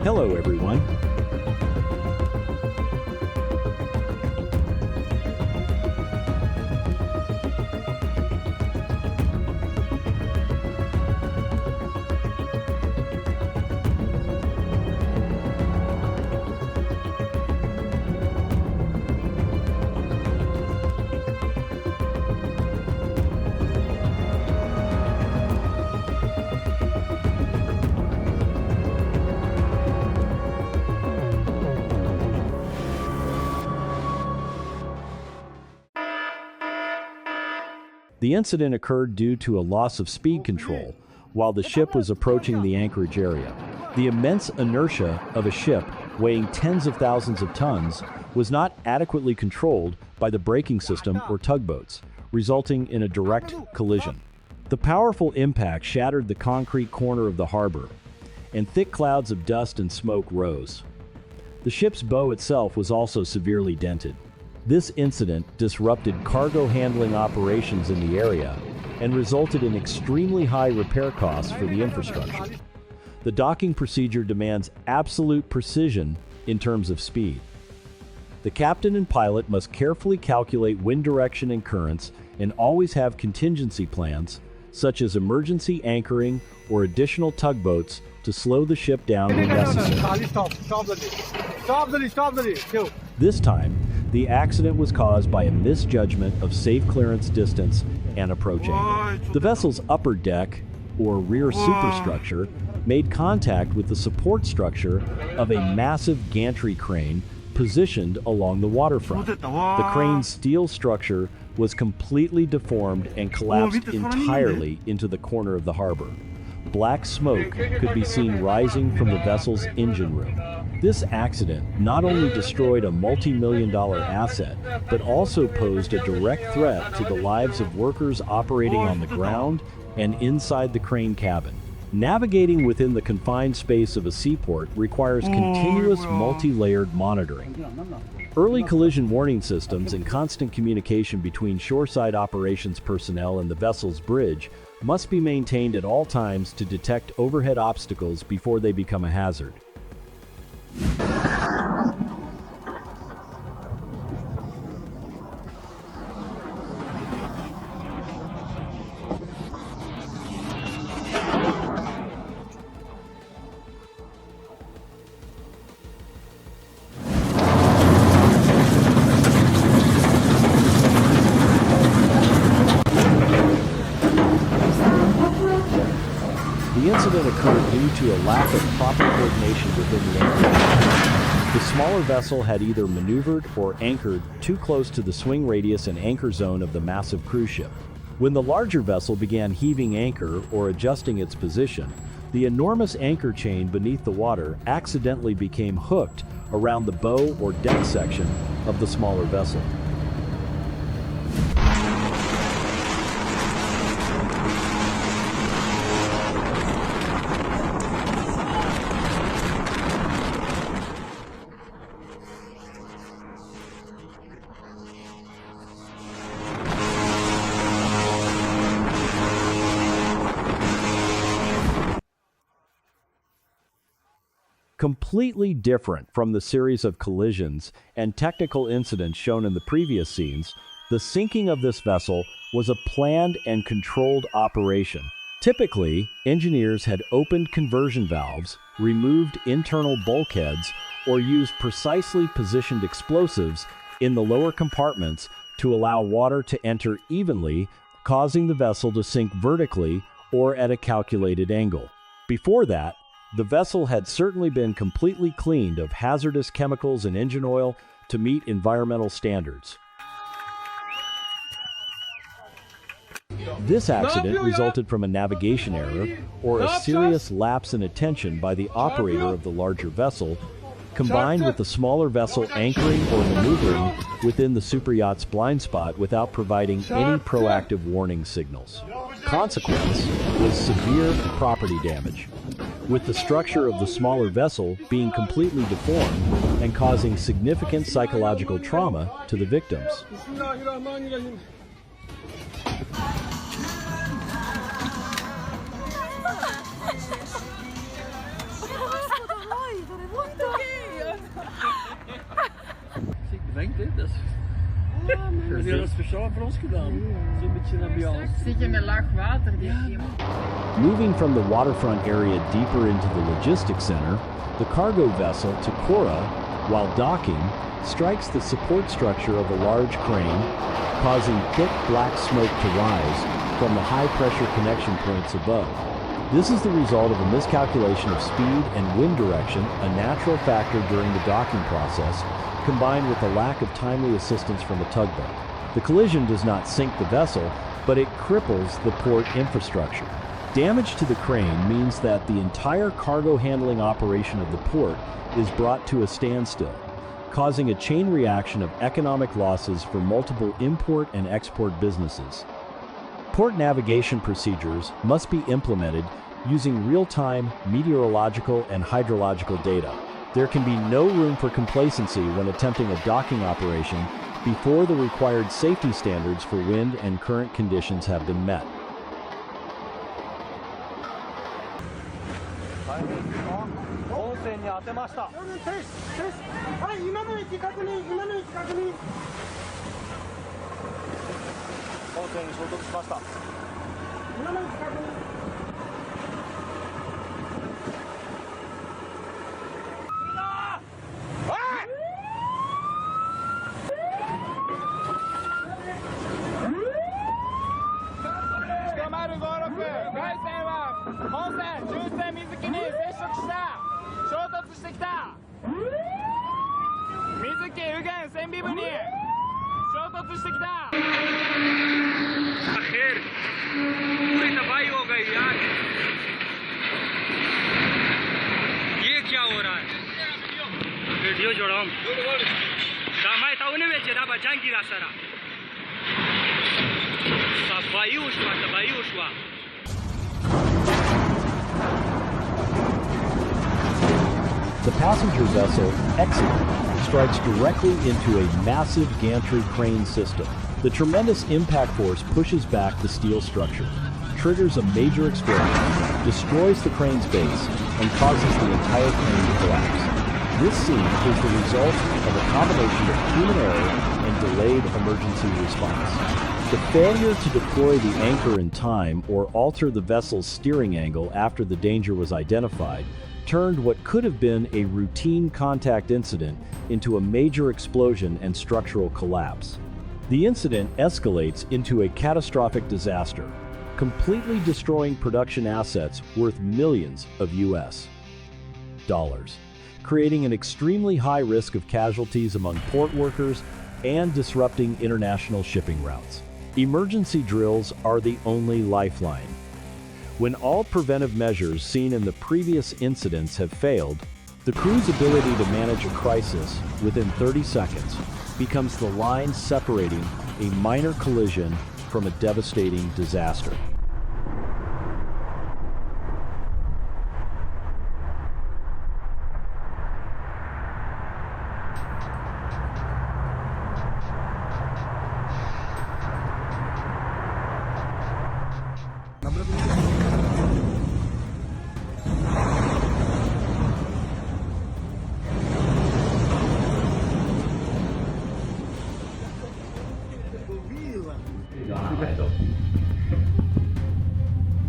Hello, everyone. The incident occurred due to a loss of speed control while the ship was approaching the anchorage area. The immense inertia of a ship weighing tens of thousands of tons was not adequately controlled by the braking system or tugboats, resulting in a direct collision. The powerful impact shattered the concrete corner of the harbor, and thick clouds of dust and smoke rose. The ship's bow itself was also severely dented. This incident disrupted cargo handling operations in the area and resulted in extremely high repair costs for the infrastructure. The docking procedure demands absolute precision in terms of speed. The captain and pilot must carefully calculate wind direction and currents and always have contingency plans, such as emergency anchoring or additional tugboats to slow the ship down when necessary. This time, the accident was caused by a misjudgment of safe clearance distance and approach angle. The vessel's upper deck, or rear superstructure, made contact with the support structure of a massive gantry crane positioned along the waterfront. The crane's steel structure was completely deformed and collapsed entirely into the corner of the harbor. Black smoke could be seen rising from the vessel's engine room. This accident not only destroyed a multi-million-dollar asset, but also posed a direct threat to the lives of workers operating on the ground and inside the crane cabin. Navigating within the confined space of a seaport requires continuous multi-layered monitoring. Early collision warning systems and constant communication between shoreside operations personnel and the vessel's bridge must be maintained at all times to detect overhead obstacles before they become a hazard. The incident occurred due to a lack of proper coordination within the anchorage. The smaller vessel had either maneuvered or anchored too close to the swing radius and anchor zone of the massive cruise ship. When the larger vessel began heaving anchor or adjusting its position, the enormous anchor chain beneath the water accidentally became hooked around the bow or deck section of the smaller vessel. Completely different from the series of collisions and technical incidents shown in the previous scenes, the sinking of this vessel was a planned and controlled operation. Typically, engineers had opened conversion valves, removed internal bulkheads, or used precisely positioned explosives in the lower compartments to allow water to enter evenly, causing the vessel to sink vertically or at a calculated angle. Before that, the vessel had certainly been completely cleaned of hazardous chemicals and engine oil to meet environmental standards. This accident resulted from a navigation error or a serious lapse in attention by the operator of the larger vessel, combined with the smaller vessel anchoring or maneuvering within the superyacht's blind spot without providing any proactive warning signals. Consequence was severe property damage, with the structure of the smaller vessel being completely deformed and causing significant psychological trauma to the victims. hebben ze heel speciaal voor ons gedaan. Zo'n beetje een ambiance. Zit je in een laag water? Moving from the waterfront area deeper into the logistics center, the cargo vessel Takora, while docking, strikes the support structure of a large crane, causing thick black smoke to rise from the high-pressure connection points above. This is the result of a miscalculation of speed and wind direction, a natural factor during the docking process, combined with a lack of timely assistance from a tugboat. The collision does not sink the vessel, but it cripples the port infrastructure. Damage to the crane means that the entire cargo handling operation of the port is brought to a standstill, causing a chain reaction of economic losses for multiple import and export businesses. Port navigation procedures must be implemented using real-time meteorological and hydrological data. There can be no room for complacency when attempting a docking operation before the required safety standards for wind and current conditions have been met. The passenger vessel Exit strikes directly into a massive gantry crane system. The tremendous impact force pushes back the steel structure, triggers a major explosion, destroys the crane's base, and causes the entire crane to collapse. This scene is the result of a combination of human error and delayed emergency response. The failure to deploy the anchor in time or alter the vessel's steering angle after the danger was identified turned what could have been a routine contact incident into a major explosion and structural collapse. The incident escalates into a catastrophic disaster, completely destroying production assets worth millions of US dollars, creating an extremely high risk of casualties among port workers and disrupting international shipping routes. Emergency drills are the only lifeline. When all preventive measures seen in the previous incidents have failed, the crew's ability to manage a crisis within 30 seconds becomes the line separating a minor collision from a devastating disaster.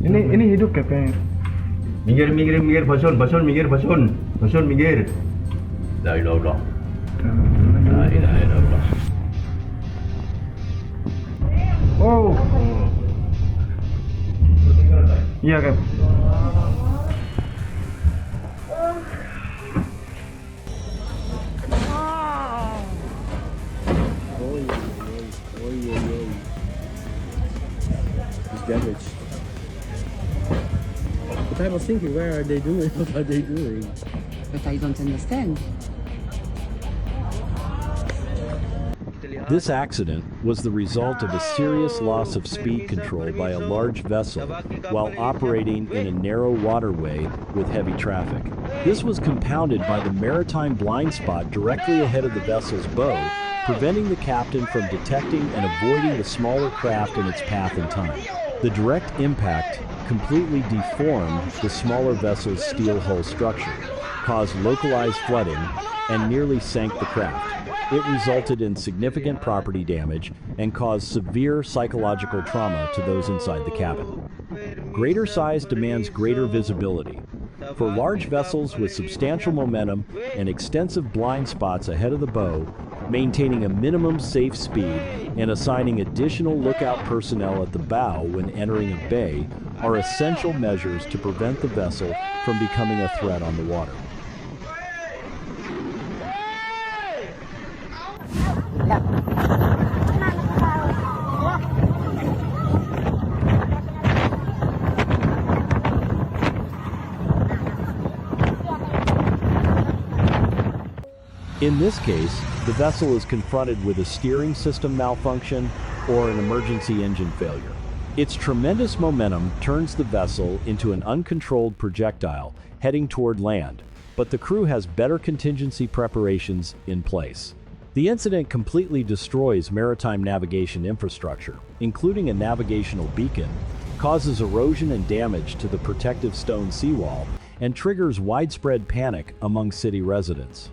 Ini hidup kepeng. Minggir, bosun, minggir. La ilaha illallah. La ilaha illallah. Oh. Iya kan. It's damaged. But I was thinking, where are they doing? What are they doing? But I don't understand. This accident was the result of a serious loss of speed control by a large vessel while operating in a narrow waterway with heavy traffic. This was compounded by the maritime blind spot directly ahead of the vessel's bow, preventing the captain from detecting and avoiding the smaller craft in its path and time. The direct impact completely deformed the smaller vessel's steel hull structure, caused localized flooding, and nearly sank the craft. It resulted in significant property damage and caused severe psychological trauma to those inside the cabin. Greater size demands greater visibility. For large vessels with substantial momentum and extensive blind spots ahead of the bow, maintaining a minimum safe speed and assigning additional lookout personnel at the bow when entering a bay are essential measures to prevent the vessel from becoming a threat on the water. In this case, the vessel is confronted with a steering system malfunction or an emergency engine failure. Its tremendous momentum turns the vessel into an uncontrolled projectile heading toward land, but the crew has better contingency preparations in place. The incident completely destroys maritime navigation infrastructure, including a navigational beacon, causes erosion and damage to the protective stone seawall, and triggers widespread panic among city residents.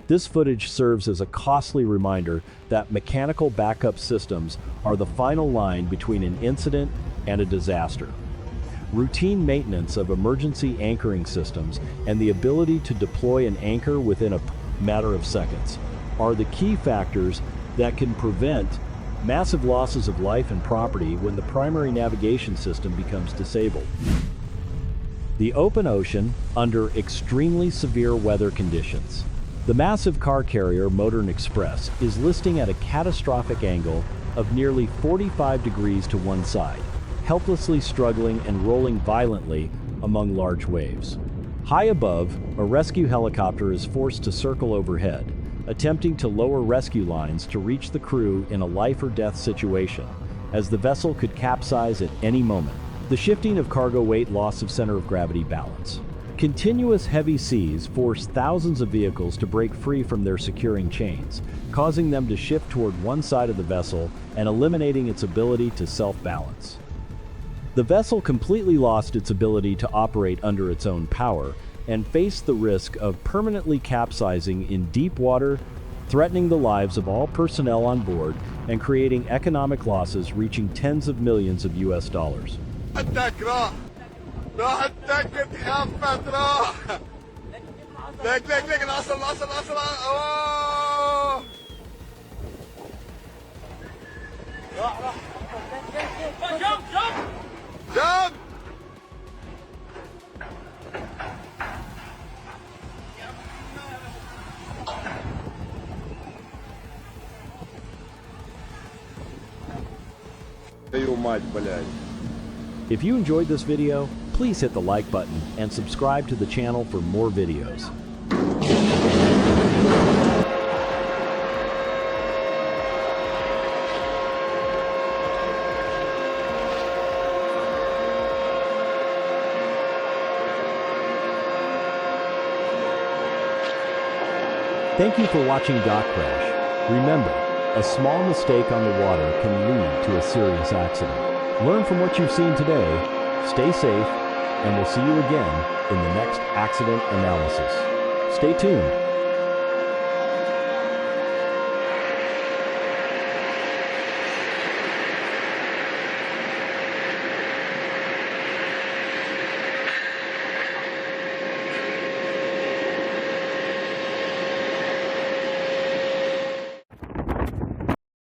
This footage serves as a costly reminder that mechanical backup systems are the final line between an incident and a disaster. Routine maintenance of emergency anchoring systems and the ability to deploy an anchor within a matter of seconds are the key factors that can prevent massive losses of life and property when the primary navigation system becomes disabled. The open ocean under extremely severe weather conditions. The massive car carrier Modern Express is listing at a catastrophic angle of nearly 45 degrees to one side, helplessly struggling and rolling violently among large waves. High above, a rescue helicopter is forced to circle overhead, attempting to lower rescue lines to reach the crew in a life or death situation, as the vessel could capsize at any moment. The shifting of cargo weight, loss of center of gravity balance. Continuous heavy seas force thousands of vehicles to break free from their securing chains, causing them to shift toward one side of the vessel and eliminating its ability to self-balance. The vessel completely lost its ability to operate under its own power and faced the risk of permanently capsizing in deep water, threatening the lives of all personnel on board and creating economic losses reaching tens of millions of US dollars. راح اتاكد خفت راح لك الاصل اوه راح جمب ايوه مات بلاي. If you enjoyed this video, please hit the like button and subscribe to the channel for more videos. Thank you for watching Dock Crash. Remember, a small mistake on the water can lead to a serious accident. Learn from what you've seen today, stay safe, and we'll see you again in the next accident analysis. Stay tuned.